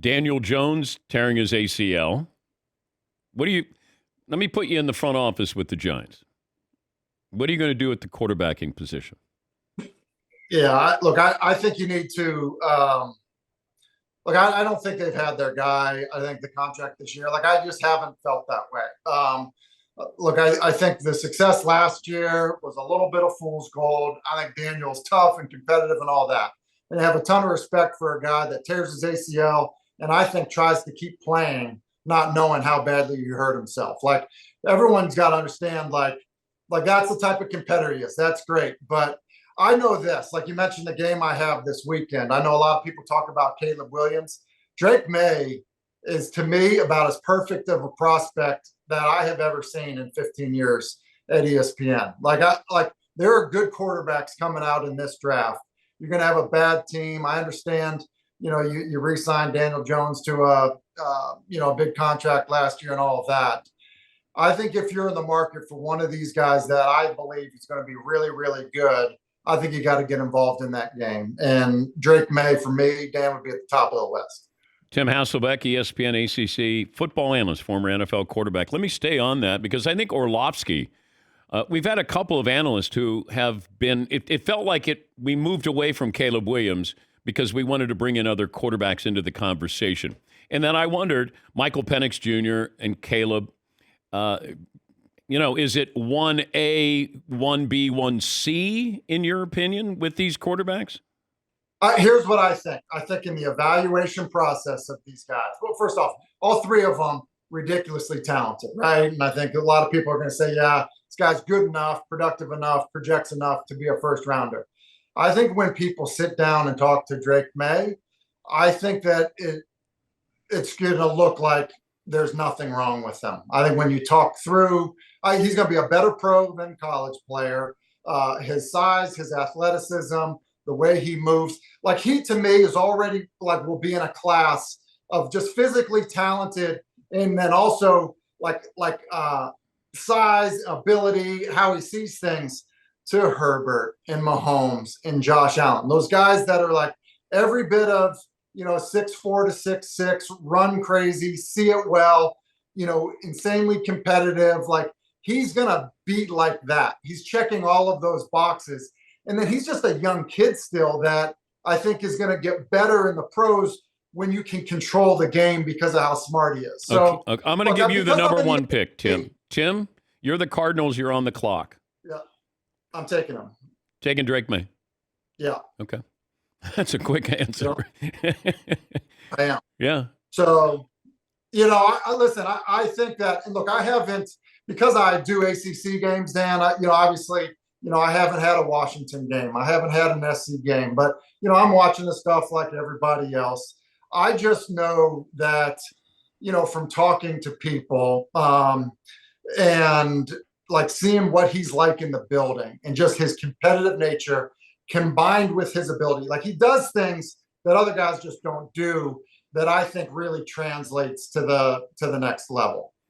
Daniel Jones tearing his ACL. Let me put you in the front office with the Giants. What are you going to do at the quarterbacking position? Yeah, I think you need to I don't think they've had their guy. I think the contract this year, I just haven't felt that way. I think the success last year was a little bit of fool's gold. I think Daniel's tough and competitive and all that. And I have a ton of respect for a guy that tears his ACL and I think tries to keep playing, not knowing how badly he hurt himself. Everyone's got to understand, that's the type of competitor he is. That's great. But I know this, you mentioned the game I have this weekend. I know a lot of people talk about Caleb Williams. Drake Maye is, to me, about as perfect of a prospect that I have ever seen in 15 years at ESPN. There are good quarterbacks coming out in this draft. You're going to have a bad team. I understand, you re-signed Daniel Jones to a big contract last year and all of that. I think if you're in the market for one of these guys that I believe is going to be really, really good, I think you got to get involved in that game. And Drake Maye, for me, Dan, would be at the top of the list. Tim Hasselbeck, ESPN ACC football analyst, former NFL quarterback. Let me stay on that because I think Orlovsky, we've had a couple of analysts who have been, it felt like we moved away from Caleb Williams because we wanted to bring in other quarterbacks into the conversation. And then I wondered, Michael Penix Jr. and Caleb, is it 1A, 1B, 1C in your opinion with these quarterbacks? Here's what I think. I think in the evaluation process of these guys, well, first off, all three of them ridiculously talented, right? And I think a lot of people are going to say, yeah, this guy's good enough, productive enough, projects enough to be a first rounder. I think when people sit down and talk to Drake Maye, I think that it's going to look like there's nothing wrong with him. I think when you talk through, he's going to be a better pro than college player. His size, his athleticism, the way he moves, he to me is already will be in a class of just physically talented, and then also size, ability, how he sees things to Herbert and Mahomes and Josh Allen. Those guys that are every bit of 6'4" to 6'6", run crazy, see it well, insanely competitive. He's gonna beat like that. He's checking all of those boxes. And then he's just a young kid still that I think is going to get better in the pros when you can control the game because of how smart he is. So okay. I'm going to give you the number one pick, Tim. Tim, you're the Cardinals. You're on the clock. Yeah, I'm taking him. Taking Drake Maye. Yeah. Okay. That's a quick answer. I am. Yeah. So, I think that, and look, I haven't, because I do ACC games, Dan, obviously, I haven't had a Washington game. I haven't had an SC game, but, I'm watching the stuff like everybody else. I just know that, from talking to people and seeing what he's like in the building and just his competitive nature combined with his ability, he does things that other guys just don't do that I think really translates to the next level.